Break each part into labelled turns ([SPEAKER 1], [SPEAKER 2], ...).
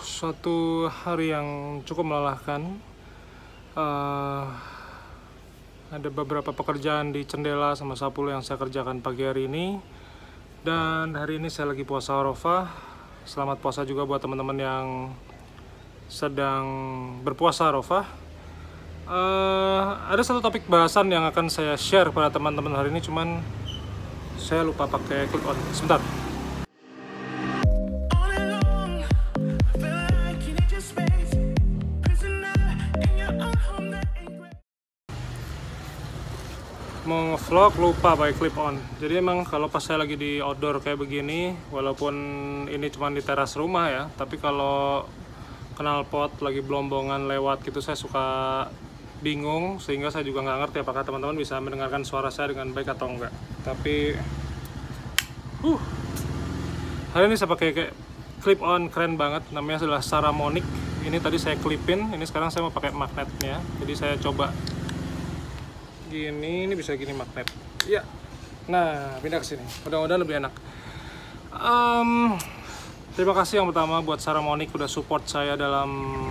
[SPEAKER 1] Suatu hari yang cukup melelahkan. Ada beberapa pekerjaan di Cendela sama Sapulu yang saya kerjakan pagi hari ini. Dan hari ini saya lagi puasa Arafah. Selamat puasa juga buat teman-teman yang sedang berpuasa Arafah. Ada satu topik bahasan yang akan saya share pada teman-teman hari ini, cuman saya lupa pakai clip on. Sebentar. Mau nge-vlog lupa pakai clip on. Jadi emang kalau pas saya lagi di outdoor kayak begini, walaupun ini cuma di teras rumah ya, tapi kalau knalpot lagi belombongan lewat gitu saya suka bingung, sehingga saya juga nggak ngerti apakah teman-teman bisa mendengarkan suara saya dengan baik atau enggak. Tapi hari ini saya pakai kayak clip on keren banget, namanya adalah Saramonic. Ini tadi saya clipin, ini sekarang saya mau pakai magnetnya. Jadi saya coba gini, ini bisa gini magnet. Ya. Nah, pindah ke sini. Mudah-mudahan lebih enak. Terima kasih yang pertama buat Saramonic udah support saya dalam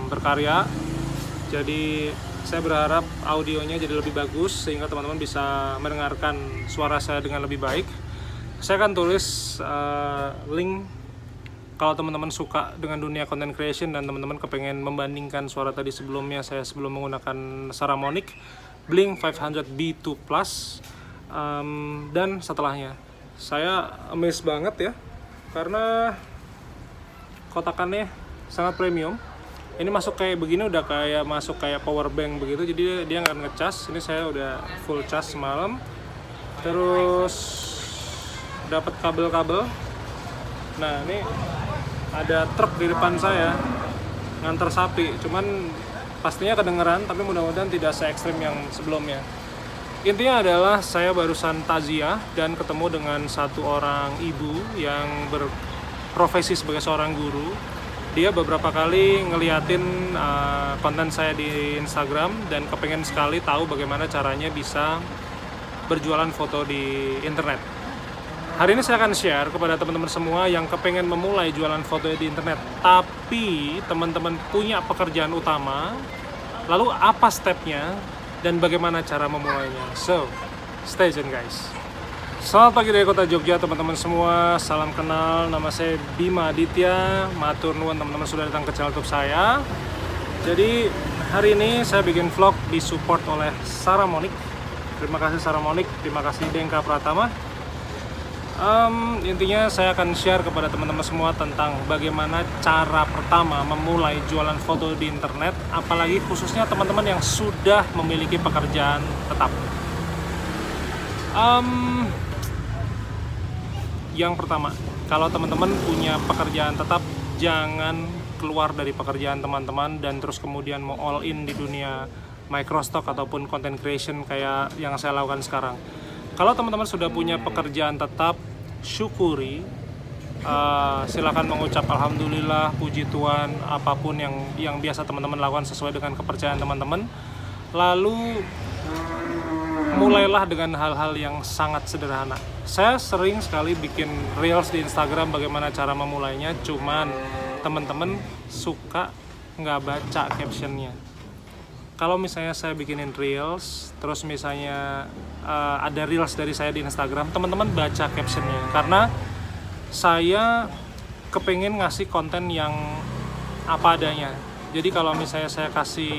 [SPEAKER 1] berkarya. Jadi saya berharap audionya jadi lebih bagus sehingga teman-teman bisa mendengarkan suara saya dengan lebih baik. Saya akan tulis link kalau teman-teman suka dengan dunia content creation dan teman-teman kepengen membandingkan suara tadi sebelumnya saya sebelum menggunakan Saramonic Blink 500B2 Plus dan setelahnya. Saya amazed banget ya, karena kotakannya sangat premium. Ini masuk kayak begini udah kayak masuk kayak power bank begitu, jadi dia nggak ngecas. Ini saya udah full cas semalam. Terus dapat kabel-kabel. Nah, ini ada truk di depan saya nganter sapi, cuman pastinya kedengeran, tapi mudah-mudahan tidak se-ekstrim yang sebelumnya. Intinya adalah saya barusan takziah dan ketemu dengan satu orang ibu yang berprofesi sebagai seorang guru. Dia beberapa kali ngeliatin konten saya di Instagram dan kepengen sekali tahu bagaimana caranya bisa berjualan foto di internet. Hari ini saya akan share kepada teman-teman semua yang kepengen memulai jualan foto di internet, tapi teman-teman punya pekerjaan utama. Lalu apa stepnya dan bagaimana cara memulainya? So, stay tune guys. Selamat pagi dari kota Jogja teman-teman semua. Salam kenal, nama saya Bima Aditya. Matur nuwun teman-teman sudah datang ke channel YouTube saya. Jadi hari ini saya bikin vlog disupport oleh Saramonic. Terima kasih Saramonic, terima kasih Dengka Pratama. Intinya saya akan share kepada teman-teman semua tentang bagaimana cara pertama memulai jualan foto di internet, apalagi khususnya teman-teman yang sudah memiliki pekerjaan tetap. Yang pertama, kalau teman-teman punya pekerjaan tetap, jangan keluar dari pekerjaan teman-teman dan terus kemudian mau all in di dunia microstock ataupun content creation kayak yang saya lakukan sekarang. Kalau teman-teman sudah punya pekerjaan tetap, syukuri, silakan mengucap alhamdulillah, puji Tuhan, apapun yang biasa teman-teman lakukan sesuai dengan kepercayaan teman-teman. Lalu mulailah dengan hal-hal yang sangat sederhana. Saya sering sekali bikin reels di Instagram bagaimana cara memulainya, cuman teman-teman suka nggak baca captionnya. Kalau misalnya saya bikinin reels, terus misalnya ada reels dari saya di Instagram, teman-teman baca captionnya, karena saya kepengen ngasih konten yang apa adanya. Jadi kalau misalnya saya kasih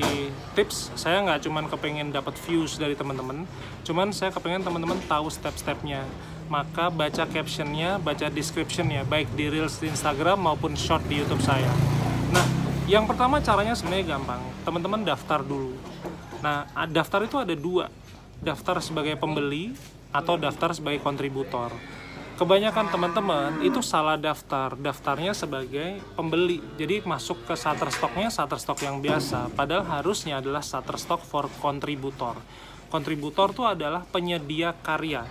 [SPEAKER 1] tips, saya nggak cuman kepengen dapat views dari teman-teman, cuman saya kepengen teman-teman tahu step-stepnya. Maka baca captionnya, baca descriptionnya, baik di reels di Instagram maupun short di YouTube saya. Nah, yang pertama caranya sebenarnya gampang, teman-teman daftar dulu. Nah, daftar itu ada dua, daftar sebagai pembeli atau daftar sebagai kontributor. Kebanyakan teman-teman itu salah daftarnya sebagai pembeli. Jadi masuk ke Shutterstock-nya Shutterstock yang biasa, padahal harusnya adalah Shutterstock for kontributor. Kontributor itu adalah penyedia karya.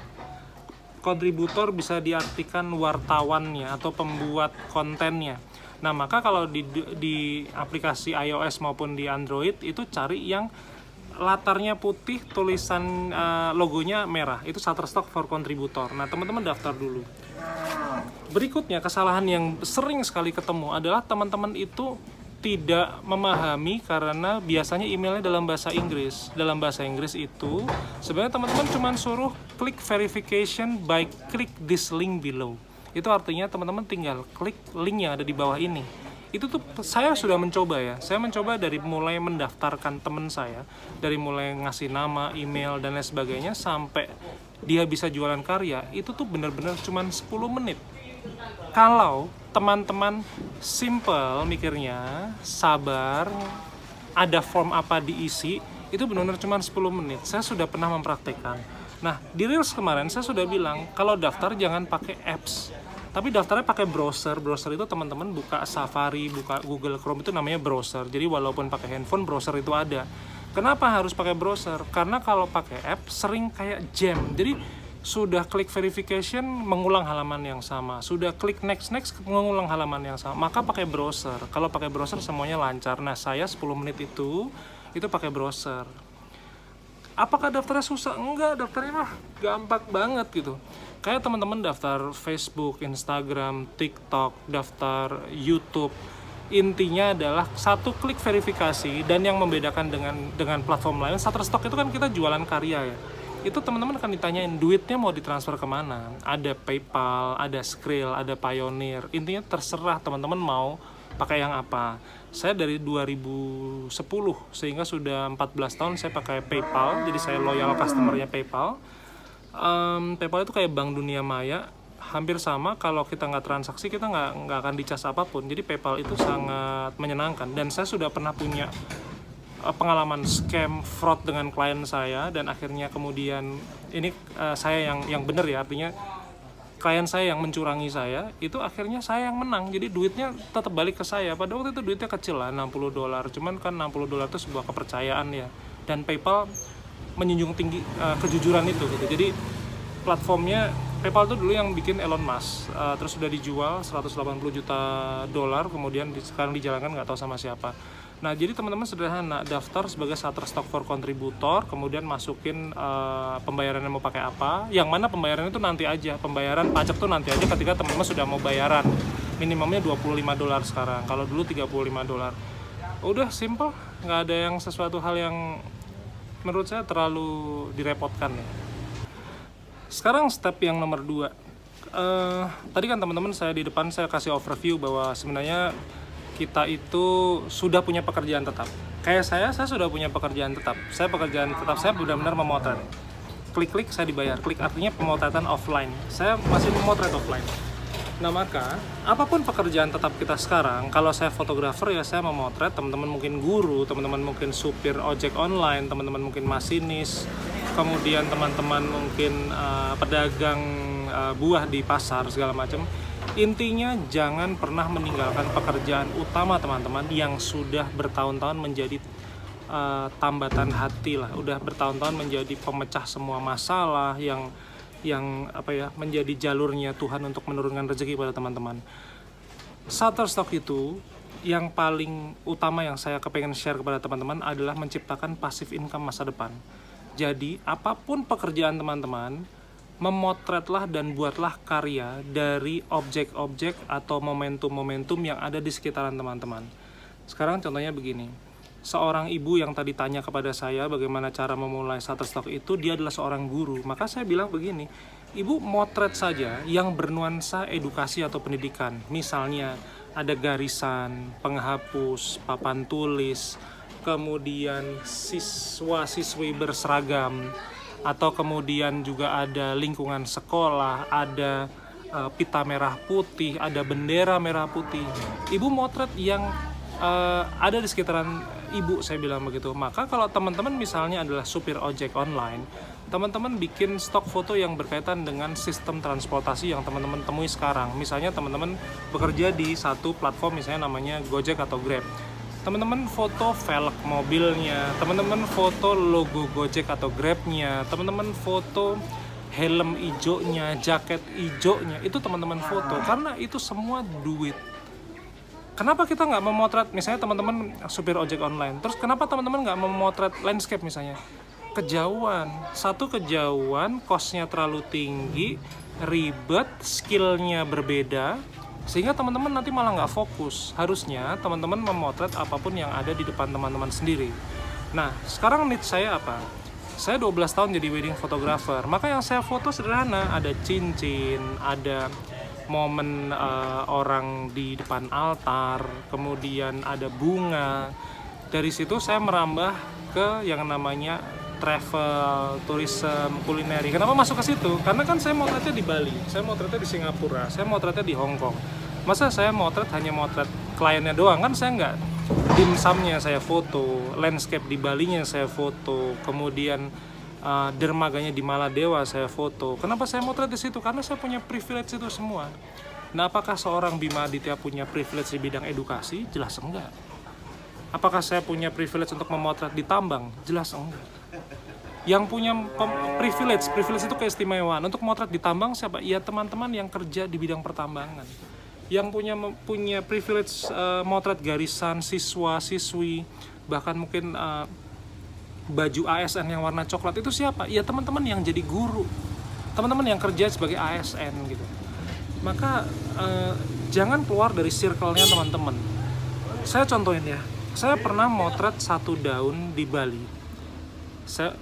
[SPEAKER 1] Kontributor bisa diartikan wartawannya atau pembuat kontennya. Nah, maka kalau di aplikasi iOS maupun di Android itu cari yang latarnya putih, tulisan logonya merah, itu Shutterstock for Contributor. Nah, teman-teman daftar dulu. Berikutnya, kesalahan yang sering sekali ketemu adalah teman-teman itu tidak memahami karena biasanya emailnya dalam bahasa Inggris. Dalam bahasa Inggris itu sebenarnya teman-teman cuma suruh klik verification by click this link below. Itu artinya teman-teman tinggal klik link yang ada di bawah ini. Itu tuh saya sudah mencoba ya. Saya mencoba dari mulai mendaftarkan teman saya, dari mulai ngasih nama, email dan lain sebagainya sampai dia bisa jualan karya, itu tuh benar-benar cuma 10 menit. Kalau teman-teman simple mikirnya, sabar, ada form apa diisi, itu benar-benar cuma 10 menit. Saya sudah pernah mempraktekkan. Nah, di Reels kemarin saya sudah bilang, kalau daftar jangan pakai apps, tapi daftarnya pakai browser. Browser itu teman-teman buka Safari, buka Google Chrome, itu namanya browser. Jadi walaupun pakai handphone, browser itu ada. Kenapa harus pakai browser? Karena kalau pakai app sering kayak jam. Jadi sudah klik verification mengulang halaman yang sama, sudah klik next mengulang halaman yang sama, maka pakai browser. Kalau pakai browser semuanya lancar. Nah, saya 10 menit itu pakai browser. Apakah daftarnya susah? Enggak, daftarnya mah gampang banget gitu. Kayak teman-teman daftar Facebook, Instagram, TikTok, daftar YouTube. Intinya adalah satu klik verifikasi, dan yang membedakan dengan platform lain, Shutterstock itu kan kita jualan karya ya. Itu teman-teman akan ditanyain duitnya mau ditransfer kemana. Ada PayPal, ada Skrill, ada Payoneer. Intinya terserah teman-teman mau pakai yang apa. Saya dari 2010 sehingga sudah 14 tahun saya pakai PayPal. Jadi saya loyal customernya PayPal. PayPal itu kayak bank dunia maya, hampir sama. Kalau kita nggak transaksi kita nggak akan dicas apapun. Jadi PayPal itu sangat menyenangkan. Dan saya sudah pernah punya pengalaman scam fraud dengan klien saya, dan akhirnya kemudian ini saya yang benar ya, artinya klien saya yang mencurangi saya, itu akhirnya saya yang menang. Jadi duitnya tetap balik ke saya. Pada waktu itu duitnya kecil lah, $60, cuman kan $60 itu sebuah kepercayaan ya, dan PayPal menjunjung tinggi kejujuran itu gitu. Jadi platformnya PayPal itu dulu yang bikin Elon Musk, terus sudah dijual $180 juta, kemudian sekarang dijalankan nggak tahu sama siapa. Nah, jadi teman-teman sederhana, daftar sebagai Shutterstock for Contributor, kemudian masukin pembayarannya mau pakai apa, yang mana pembayaran itu nanti aja, pembayaran pajak tuh nanti aja ketika teman-teman sudah mau bayaran. Minimumnya $25 sekarang, kalau dulu $35. Udah simple, nggak ada yang sesuatu hal yang menurut saya terlalu direpotkan ya. Sekarang step yang nomor 2. Tadi kan teman-teman saya di depan saya kasih overview bahwa sebenarnya kita itu sudah punya pekerjaan tetap. Kayak saya sudah punya pekerjaan tetap. Pekerjaan tetap saya benar-benar memotret. Klik-klik saya dibayar. Klik artinya pemotretan offline. Saya masih memotret offline. Nah, maka apapun pekerjaan tetap kita sekarang, kalau saya fotografer ya saya memotret, teman-teman mungkin guru, teman-teman mungkin supir ojek online, teman-teman mungkin masinis, kemudian teman-teman mungkin pedagang buah di pasar segala macam. Intinya jangan pernah meninggalkan pekerjaan utama teman-teman yang sudah bertahun-tahun menjadi tambatan hati lah, udah bertahun-tahun menjadi pemecah semua masalah, yang menjadi jalurnya Tuhan untuk menurunkan rezeki pada teman-teman. Shutterstock itu yang paling utama yang saya kepengen share kepada teman-teman adalah menciptakan passive income masa depan. Jadi apapun pekerjaan teman-teman, memotretlah dan buatlah karya dari objek-objek atau momentum-momentum yang ada di sekitaran teman-teman. Sekarang contohnya begini, seorang ibu yang tadi tanya kepada saya bagaimana cara memulai Shutterstock itu, dia adalah seorang guru. Maka saya bilang begini, ibu motret saja yang bernuansa edukasi atau pendidikan. Misalnya ada garisan, penghapus, papan tulis, kemudian siswa-siswi berseragam, atau kemudian juga ada lingkungan sekolah, ada pita merah putih, ada bendera merah putih. Ibu motret yang ada di sekitaran ibu, saya bilang begitu. Maka kalau teman-teman misalnya adalah supir ojek online, teman-teman bikin stok foto yang berkaitan dengan sistem transportasi yang teman-teman temui sekarang. Misalnya teman-teman bekerja di satu platform misalnya namanya Gojek atau Grab. Teman-teman foto velg mobilnya, teman-teman foto logo Gojek atau Grab-nya, teman-teman foto helm hijaunya, jaket hijaunya, itu teman-teman foto, karena itu semua duit. Kenapa kita nggak memotret, misalnya teman-teman supir ojek online, terus kenapa teman-teman nggak memotret landscape misalnya? Kejauhan, satu kejauhan, cost-nya terlalu tinggi, ribet, skillnya berbeda, sehingga teman-teman nanti malah nggak fokus. Harusnya teman-teman memotret apapun yang ada di depan teman-teman sendiri. Nah, sekarang niche saya apa? Saya 12 tahun jadi wedding photographer, maka yang saya foto sederhana, ada cincin, ada momen orang di depan altar, kemudian ada bunga. Dari situ saya merambah ke yang namanya travel, tourism, kulineri. Kenapa masuk ke situ? Karena kan saya motretnya di Bali, saya motretnya di Singapura, saya motretnya di Hong Kong. Masa saya motret hanya motret kliennya doang? Kan saya nggak. Dimsumnya saya foto, landscape di Balinya saya foto, kemudian dermaganya di Maladewa saya foto. Kenapa saya motret di situ? Karena saya punya privilege itu semua. Nah, apakah seorang Bima Aditya punya privilege di bidang edukasi? Jelas enggak. Apakah saya punya privilege untuk memotret di tambang? Jelas enggak. Yang punya privilege itu keistimewaan untuk motret di tambang siapa? Ya teman-teman yang kerja di bidang pertambangan. Yang punya privilege motret garisan, siswa, siswi, bahkan mungkin baju ASN yang warna coklat itu siapa? Ya teman-teman yang jadi guru, teman-teman yang kerja sebagai ASN gitu. Maka jangan keluar dari circle-nya teman-teman. Saya contohin ya, saya pernah motret 1 daun di Bali. Saya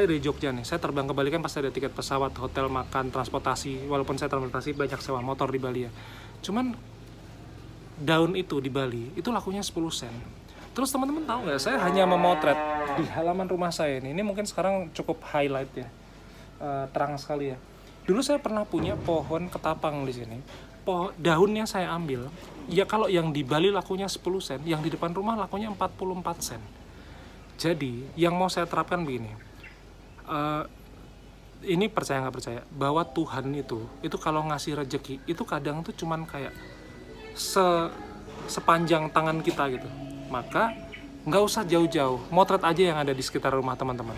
[SPEAKER 1] dari Jogja nih, saya terbang ke Bali kan pasti ada tiket pesawat, hotel, makan, transportasi. Walaupun saya transportasi banyak sewa motor di Bali ya. Cuman daun itu di Bali itu lakunya 10 sen. Terus teman-teman tahu nggak, saya hanya memotret di halaman rumah saya ini mungkin sekarang cukup highlight ya, terang sekali ya. Dulu saya pernah punya pohon ketapang di sini. Daunnya saya ambil, ya kalau yang di Bali lakunya 10 sen, yang di depan rumah lakunya 44 sen. Jadi yang mau saya terapkan begini, ini percaya nggak percaya, bahwa Tuhan itu kalau ngasih rezeki itu kadang tuh cuman kayak sepanjang tangan kita gitu. Maka nggak usah jauh-jauh, motret aja yang ada di sekitar rumah teman-teman.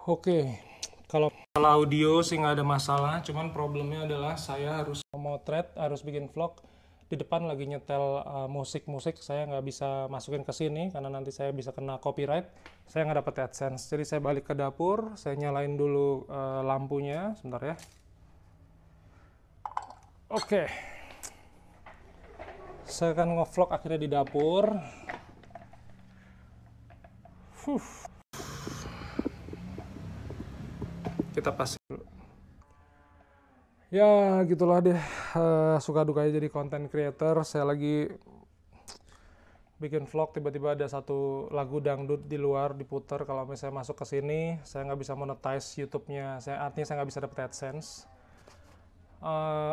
[SPEAKER 1] Oke, kalau audio sih nggak ada masalah, cuman problemnya adalah saya harus memotret, harus bikin vlog di depan lagi nyetel musik-musik, saya nggak bisa masukin ke sini karena nanti saya bisa kena copyright, saya nggak dapat AdSense. Jadi saya balik ke dapur, saya nyalain dulu lampunya, sebentar ya. Oke. Saya akan nge-vlog akhirnya di dapur. Kita pasang dulu. Ya gitulah deh, suka dukanya jadi content creator. Saya lagi bikin vlog, tiba-tiba ada satu lagu dangdut di luar diputar. Kalau misalnya masuk ke sini, saya nggak bisa monetize YouTube-nya. Artinya saya nggak bisa dapet AdSense.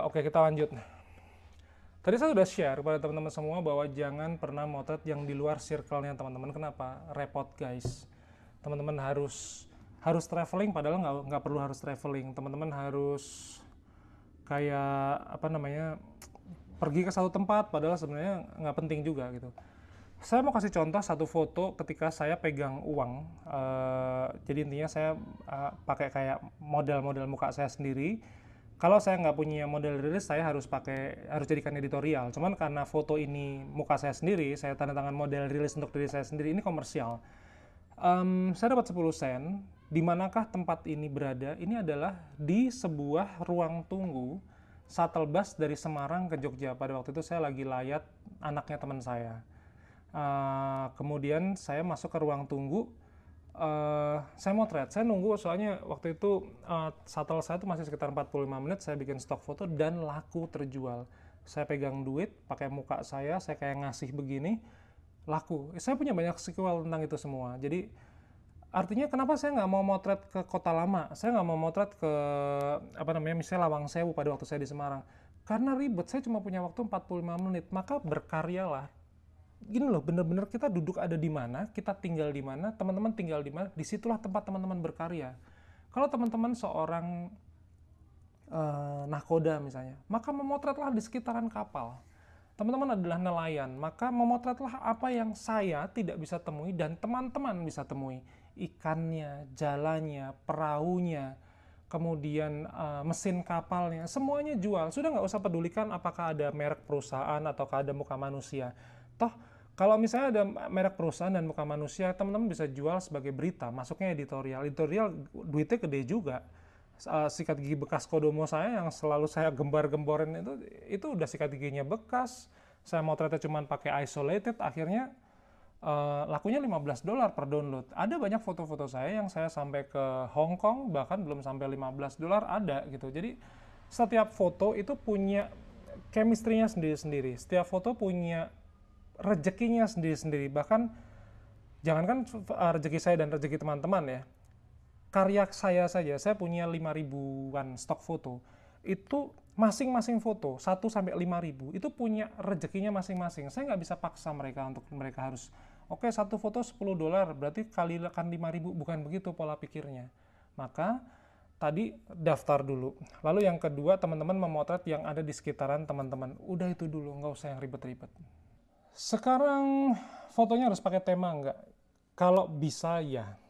[SPEAKER 1] Oke, kita lanjut. Tadi saya sudah share kepada teman-teman semua bahwa jangan pernah motret yang di luar circle-nya teman-teman. Kenapa? Repot guys. Teman-teman harus traveling, padahal nggak perlu harus traveling. Teman-teman harus kayak pergi ke satu tempat, padahal sebenarnya nggak penting juga gitu. Saya mau kasih contoh satu foto ketika saya pegang uang. Jadi intinya saya pakai kayak model-model muka saya sendiri. Kalau saya nggak punya model rilis, saya harus jadikan editorial. Cuman karena foto ini muka saya sendiri, saya tanda tangan model rilis untuk diri saya sendiri, ini komersial. Saya dapat 10 sen. Di manakah tempat ini berada? Ini adalah di sebuah ruang tunggu shuttle bus dari Semarang ke Jogja. Pada waktu itu saya lagi layat anaknya teman saya. Kemudian saya masuk ke ruang tunggu. Saya motret, saya nunggu soalnya waktu itu shuttle saya itu masih sekitar 45 menit, saya bikin stok foto dan laku terjual. Saya pegang duit, pakai muka saya kayak ngasih begini, laku. Saya punya banyak sequel tentang itu semua. Jadi artinya kenapa saya nggak mau motret ke Kota Lama, saya nggak mau motret ke misalnya Lawang Sewu pada waktu saya di Semarang. Karena ribet, saya cuma punya waktu 45 menit, maka berkaryalah. Gini loh, bener-bener kita duduk ada di mana, kita tinggal di mana, teman-teman tinggal di mana, disitulah tempat teman-teman berkarya. Kalau teman-teman seorang nahkoda misalnya, maka memotretlah di sekitaran kapal. Teman-teman adalah nelayan, maka memotretlah apa yang saya tidak bisa temui dan teman-teman bisa temui. Ikannya, jalannya, perahunya, kemudian mesin kapalnya, semuanya jual. Sudah nggak usah pedulikan apakah ada merek perusahaan ataukah ada muka manusia. Toh, kalau misalnya ada merek perusahaan dan muka manusia, teman-teman bisa jual sebagai berita, masuknya editorial. Editorial duitnya gede juga. sikat gigi bekas kodomo saya yang selalu saya gembar-gemborin itu udah sikat giginya bekas. Saya motretnya cuman pakai isolated, akhirnya lakunya $15 per download. Ada banyak foto-foto saya yang saya sampai ke Hong Kong, bahkan belum sampai $15 ada gitu. Jadi setiap foto itu punya chemistry-nya sendiri-sendiri. Setiap foto punya rezekinya sendiri-sendiri. Bahkan jangankan rezeki saya dan rezeki teman-teman ya, karya saya saja, saya punya 5.000-an stok foto. Itu masing-masing foto 1 sampai 5.000 itu punya rezekinya masing-masing. Saya nggak bisa paksa mereka untuk mereka harus oke, satu foto $10 berarti kalikan 5.000, bukan begitu pola pikirnya. Maka tadi daftar dulu. Lalu yang kedua, teman-teman memotret yang ada di sekitaran teman-teman. Udah itu dulu, nggak usah yang ribet-ribet. Sekarang fotonya harus pakai tema nggak? Kalau bisa ya.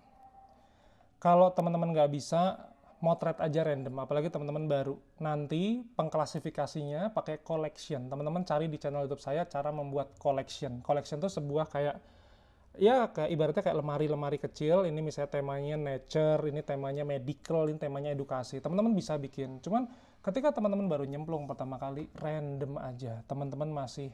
[SPEAKER 1] Kalau teman-teman nggak bisa, motret aja random, apalagi teman-teman baru. Nanti pengklasifikasinya pakai collection. Teman-teman cari di channel YouTube saya cara membuat collection. Collection itu sebuah kayak ibaratnya kayak lemari-lemari kecil. Ini misalnya temanya nature, ini temanya medical, ini temanya edukasi. Teman-teman bisa bikin. Cuman ketika teman-teman baru nyemplung pertama kali, random aja. Teman-teman masih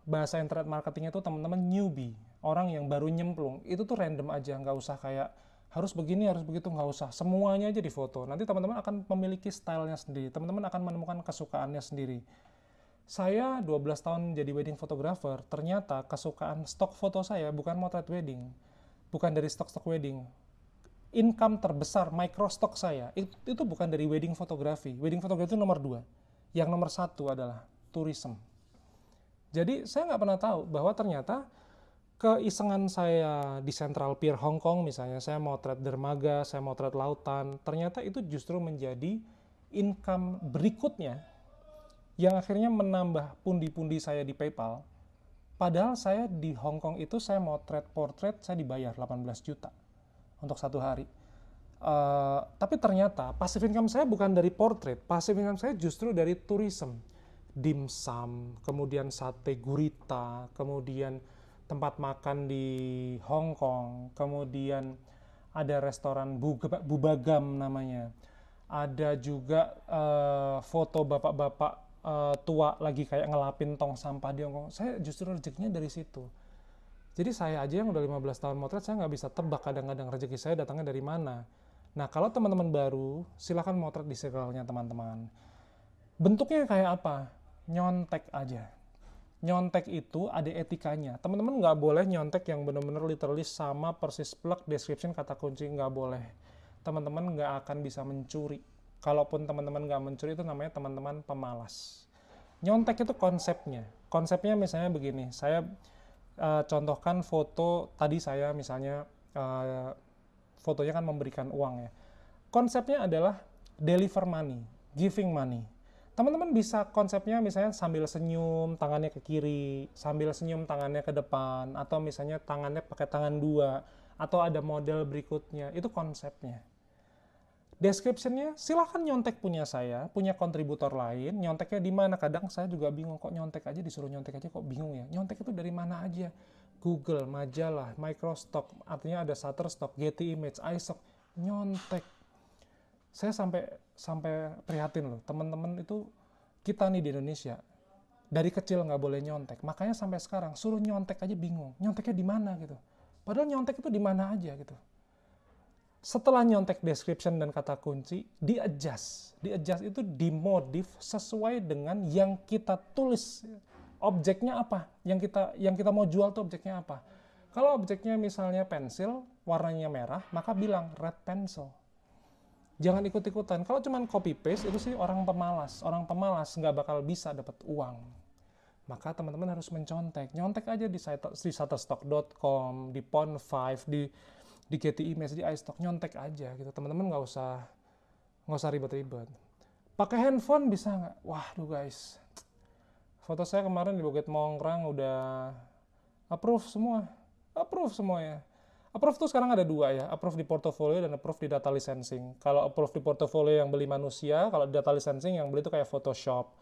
[SPEAKER 1] bahasa internet marketingnya itu teman-teman newbie, orang yang baru nyemplung. Itu tuh random aja, nggak usah kayak harus begini, harus begitu, nggak usah. Semuanya aja di foto. Nanti teman-teman akan memiliki stylenya sendiri. Teman-teman akan menemukan kesukaannya sendiri. Saya 12 tahun jadi wedding photographer, ternyata kesukaan stok foto saya bukan motret wedding. Bukan dari stok-stok wedding. Income terbesar, microstock saya, itu bukan dari wedding fotografi. Wedding fotografi itu nomor 2. Yang nomor 1 adalah tourism. Jadi saya nggak pernah tahu bahwa ternyata keisengan saya di Central Pier Hong Kong misalnya, saya motret dermaga, saya motret lautan, ternyata itu justru menjadi income berikutnya yang akhirnya menambah pundi-pundi saya di PayPal. Padahal saya di Hong Kong itu saya motret portrait, saya dibayar 18 juta untuk 1 hari. Tapi ternyata passive income saya bukan dari portrait, passive income saya justru dari tourism. Dimsum, kemudian sate gurita, kemudian tempat makan di Hong Kong, kemudian ada restoran Bubagam namanya. Ada juga foto bapak-bapak tua lagi kayak ngelapin tong sampah di Hong Kong. Saya justru rezekinya dari situ. Jadi saya aja yang udah 15 tahun motret, saya nggak bisa tebak kadang-kadang rezeki saya datangnya dari mana. Nah, kalau teman-teman baru, silakan motret di circle-nya teman-teman. Bentuknya kayak apa? Nyontek aja. Nyontek itu ada etikanya. Teman-teman nggak boleh nyontek yang benar-benar literally sama persis plug description kata kunci, nggak boleh. Teman-teman nggak akan bisa mencuri. Kalaupun teman-teman nggak mencuri, itu namanya teman-teman pemalas. Nyontek itu konsepnya. Konsepnya misalnya begini, saya contohkan foto tadi saya misalnya fotonya kan memberikan uang ya. Konsepnya adalah deliver money, giving money. Teman-teman bisa konsepnya misalnya sambil senyum, tangannya ke kiri, sambil senyum tangannya ke depan, atau misalnya tangannya pakai tangan 2, atau ada model berikutnya, itu konsepnya. Description-nya silahkan nyontek punya saya, punya kontributor lain, nyonteknya di mana? Kadang saya juga bingung, kok nyontek aja disuruh nyontek aja kok bingung ya. Nyontek itu dari mana aja? Google, majalah, Microstock, artinya ada Shutterstock, Getty Image, iStock, nyontek. Saya sampai prihatin loh, teman-teman itu kita nih di Indonesia dari kecil nggak boleh nyontek, makanya sampai sekarang suruh nyontek aja bingung, nyonteknya di mana gitu. Padahal nyontek itu di mana aja gitu. Setelah nyontek description dan kata kunci, di-adjust itu dimodif sesuai dengan yang kita tulis. Objeknya apa? Yang kita mau jual tuh objeknya apa? Kalau objeknya misalnya pensil, warnanya merah, maka bilang red pencil. Jangan ikut-ikutan. Kalau cuma copy paste itu sih orang pemalas. Orang pemalas nggak bakal bisa dapat uang. Maka teman-teman harus mencontek. Nyontek aja di shutterstock.com, di Pond5, di Getty Image, di iStock. Nyontek aja gitu. Teman-teman nggak usah ribet-ribet. Pakai handphone bisa nggak? Waduh guys. Foto saya kemarin di Bukit Mongrang udah approve semua. Approve semuanya. Approve tuh sekarang ada 2 ya, approve di portfolio dan approve di data licensing. Kalau approve di portfolio yang beli manusia, kalau di data licensing yang beli itu kayak Photoshop,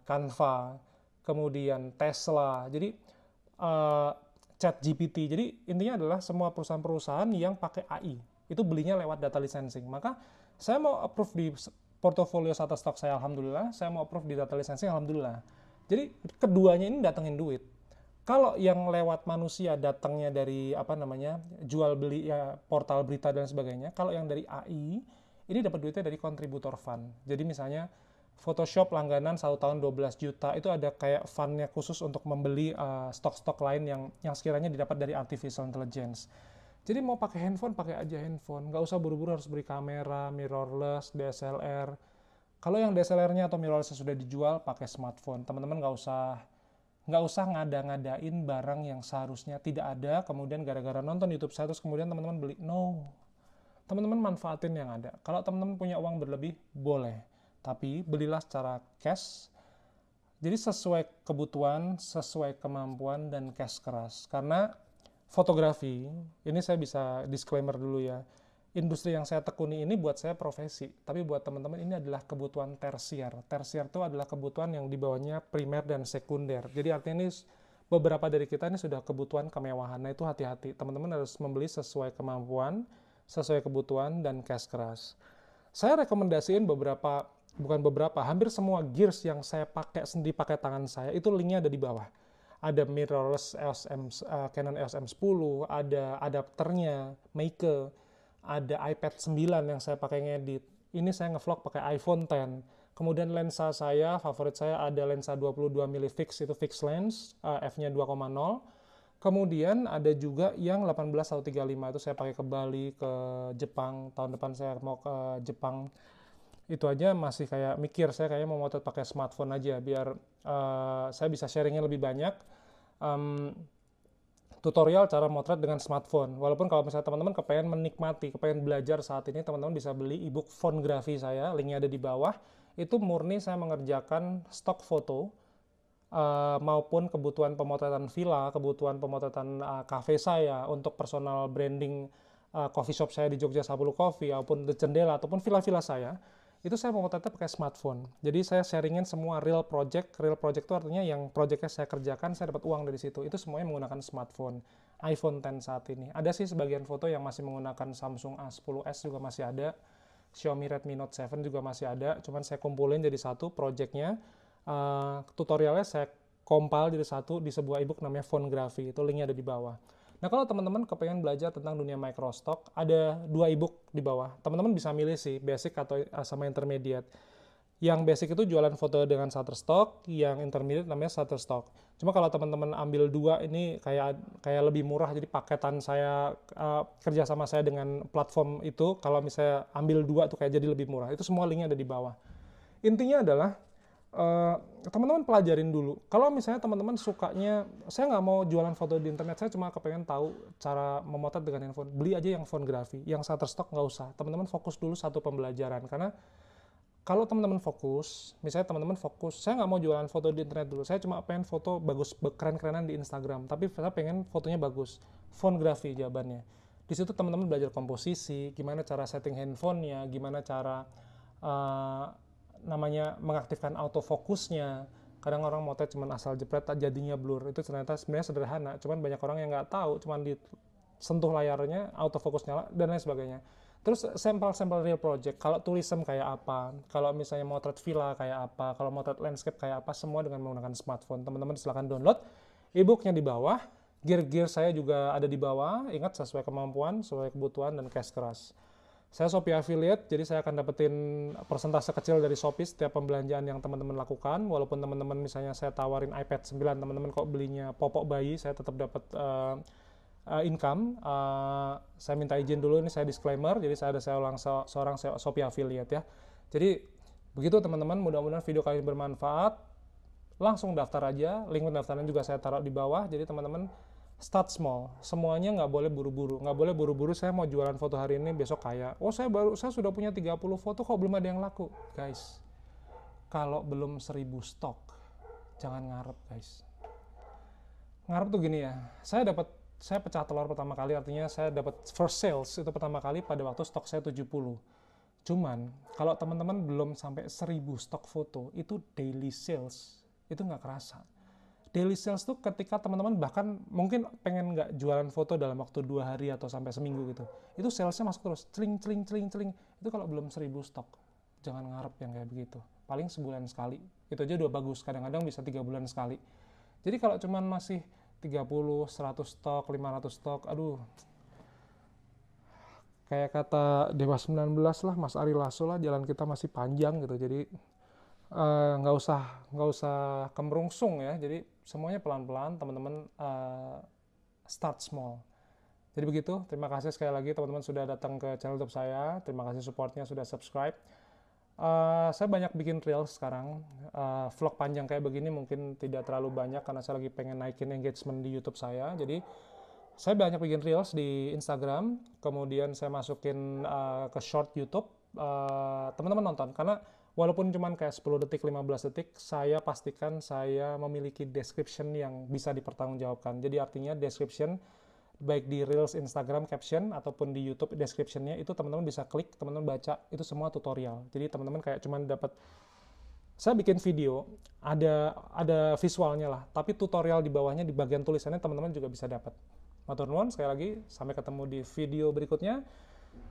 [SPEAKER 1] Canva, kemudian Tesla, jadi ChatGPT. Jadi intinya adalah semua perusahaan-perusahaan yang pakai AI, itu belinya lewat data licensing. Maka Saya mau approve di portofolio Shutterstock saya, alhamdulillah. Saya mau approve di data licensing, alhamdulillah. Jadi keduanya ini datengin duit. Kalau yang lewat manusia datangnya dari apa namanya jual beli ya portal berita dan sebagainya. Kalau yang dari AI ini dapat duitnya dari kontributor fund. Jadi misalnya Photoshop langganan 1 tahun 12 juta itu ada kayak fundnya khusus untuk membeli stok-stok lain yang sekiranya didapat dari artificial intelligence. Jadi mau pakai handphone, pakai aja handphone. Nggak usah buru-buru harus beli kamera, mirrorless, DSLR. Kalau yang DSLR-nya atau mirrorless sudah dijual, pakai smartphone. Teman-teman nggak usah ngada-ngadain barang yang seharusnya tidak ada, kemudian gara-gara nonton YouTube saya terus kemudian teman-teman beli. No. Teman-teman manfaatin yang ada. Kalau teman-teman punya uang berlebih, boleh. Tapi belilah secara cash. Jadi sesuai kebutuhan, sesuai kemampuan, dan cash keras. Karena fotografi, ini saya bisa disclaimer dulu ya, industri yang saya tekuni ini buat saya profesi, tapi buat teman-teman ini adalah kebutuhan tersier. Tersier itu adalah kebutuhan yang di bawahnya primer dan sekunder. Jadi artinya ini beberapa dari kita ini sudah kebutuhan kemewahan. Nah itu hati-hati, teman-teman harus membeli sesuai kemampuan, sesuai kebutuhan, dan cash keras. Saya rekomendasiin hampir semua gears yang saya pakai sendiri pakai tangan saya, itu linknya ada di bawah. Ada mirrorless Canon EOS M10, ada adapternya, Meike, ada iPad 9 yang saya pakai ngedit. Ini saya ngevlog pakai iPhone X. Kemudian lensa saya, favorit saya ada lensa 22 mm fix, itu fix lens, f-nya 2,0. Kemudian ada juga yang 18-35, itu saya pakai ke Bali, ke Jepang. Tahun depan saya mau ke Jepang. Itu aja masih kayak mikir, saya kayaknya mau motret pakai smartphone aja biar saya bisa sharingnya lebih banyak. Tutorial cara motret dengan smartphone. Walaupun kalau misalnya teman-teman kepengen menikmati, kepengen belajar saat ini, teman-teman bisa beli ebook Fonografi saya, linknya ada di bawah. Itu murni saya mengerjakan stok foto maupun kebutuhan pemotretan villa, kebutuhan pemotretan cafe saya untuk personal branding coffee shop saya di Jogja 10 Coffee, ataupun The Jendela, ataupun villa-villa saya. Itu saya memotretnya pakai smartphone. Jadi saya sharingin semua real project. Real project itu artinya yang projectnya saya kerjakan, saya dapat uang dari situ. Itu semuanya menggunakan smartphone. iPhone X saat ini. Ada sih sebagian foto yang masih menggunakan Samsung A10s juga masih ada. Xiaomi Redmi Note 7 juga masih ada. Cuman saya kumpulin jadi satu projectnya. Tutorialnya saya compile jadi satu di sebuah ebook namanya Fonografi. Itu linknya ada di bawah. Nah kalau teman-teman kepengen belajar tentang dunia microstock, ada 2 ebook di bawah. Teman-teman bisa milih sih, basic atau sama intermediate. Yang basic itu jualan foto dengan Shutterstock, yang intermediate namanya Shutterstock. Cuma kalau teman-teman ambil 2 ini kayak lebih murah, jadi paketan saya kerja sama saya dengan platform itu, kalau misalnya ambil 2 tuh kayak jadi lebih murah. Itu semua linknya ada di bawah. Intinya adalah teman-teman pelajarin dulu. Kalau misalnya teman-teman sukanya, saya nggak mau jualan foto di internet, saya cuma kepengen tahu cara memotret dengan handphone, beli aja yang Fonografi, yang Shutterstock nggak usah. Teman-teman fokus dulu satu pembelajaran, karena kalau teman-teman fokus, misalnya teman-teman fokus, saya nggak mau jualan foto di internet dulu, saya cuma pengen foto bagus, keren-kerenan di Instagram, tapi saya pengen fotonya bagus. Fonografi jawabannya. Di situ teman-teman belajar komposisi, gimana cara setting handphonenya, gimana cara namanya mengaktifkan autofokusnya. Kadang orang motret cuman asal jepret jadinya blur. Itu ternyata sebenarnya sederhana, cuman banyak orang yang nggak tahu, cuman disentuh layarnya autofokus nyala dan lain sebagainya. Terus sampel-sampel real project, kalau tourism kayak apa, kalau misalnya motret villa kayak apa, kalau motret landscape kayak apa, semua dengan menggunakan smartphone. Teman-teman silahkan download e-booknya di bawah. Gear-gear saya juga ada di bawah. Ingat, sesuai kemampuan, sesuai kebutuhan, dan cash keras. Saya Shopee affiliate, jadi saya akan dapetin persentase kecil dari Shopee setiap pembelanjaan yang teman-teman lakukan. Walaupun teman-teman misalnya saya tawarin iPad 9, teman-teman kok belinya popok bayi, saya tetap dapat income. Saya minta izin dulu, ini saya disclaimer, jadi saya seorang Shopee affiliate ya. Jadi begitu teman-teman, mudah-mudahan video kali ini bermanfaat. Langsung daftar aja, link pendaftaran juga saya taruh di bawah. Jadi teman-teman start small, semuanya nggak boleh buru-buru, saya mau jualan foto hari ini, besok kaya. Oh saya sudah punya 30 foto kok belum ada yang laku. Guys, kalau belum 1000 stok, jangan ngarep guys. Ngarep tuh gini ya, saya pecah telur pertama kali, artinya saya dapat first sales itu pertama kali pada waktu stok saya 70. Cuman, kalau teman-teman belum sampai 1000 stok foto, itu daily sales, itu nggak kerasa.
[SPEAKER 2] daily sales tuh ketika teman-teman bahkan mungkin pengen nggak jualan foto dalam waktu 2 hari atau sampai seminggu gitu, itu salesnya masuk terus, celing celing celing celing. Itu kalau belum 1000 stok, jangan ngarep yang kayak begitu. Paling sebulan sekali, itu aja udah bagus. Kadang-kadang bisa 3 bulan sekali. Jadi kalau cuman masih 30, 100 stok, 500 stok, aduh, kayak kata Dewa 19 lah, Mas Ari Lasso lah, jalan kita masih panjang gitu. Jadi nggak usah kemerungsung ya. Jadi semuanya pelan-pelan, teman-teman, start small. Jadi begitu. Terima kasih sekali lagi teman-teman sudah datang ke channel YouTube saya. Terima kasih supportnya, sudah subscribe. Saya banyak bikin reels sekarang. Vlog panjang kayak begini mungkin tidak terlalu banyak karena saya lagi pengen naikin engagement di YouTube saya. Jadi saya banyak bikin reels di Instagram, kemudian saya masukin ke short YouTube. Teman-teman nonton, karena walaupun cuma kayak 10 detik, 15 detik, saya pastikan saya memiliki description yang bisa dipertanggungjawabkan. Jadi artinya description, baik di Reels Instagram caption ataupun di YouTube descriptionnya, itu teman-teman bisa klik, teman-teman baca, itu semua tutorial. Jadi teman-teman kayak cuman dapat, saya bikin video, ada visualnya lah, tapi tutorial di bawahnya, di bagian tulisannya teman-teman juga bisa dapat. Matur nuwun sekali lagi, sampai ketemu di video berikutnya.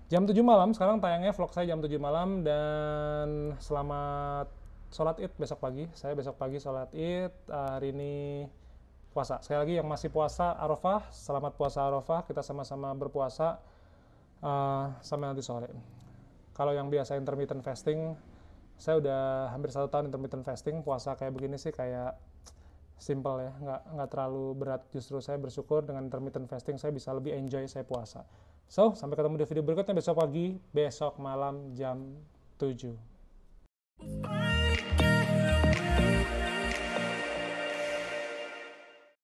[SPEAKER 2] Jam 7 malam, sekarang tayangnya vlog saya jam 7 malam, dan selamat sholat id besok pagi. Saya besok pagi sholat id, hari ini puasa. Sekali lagi yang masih puasa Arafah, selamat puasa Arafah, kita sama-sama berpuasa sampai nanti sore. Kalau yang biasa intermittent fasting, saya udah hampir 1 tahun intermittent fasting, puasa kayak begini sih kayak simple ya, nggak terlalu berat. Justru saya bersyukur dengan intermittent fasting saya bisa lebih enjoy saya puasa. So, sampai ketemu di video berikutnya besok pagi, besok malam jam 7.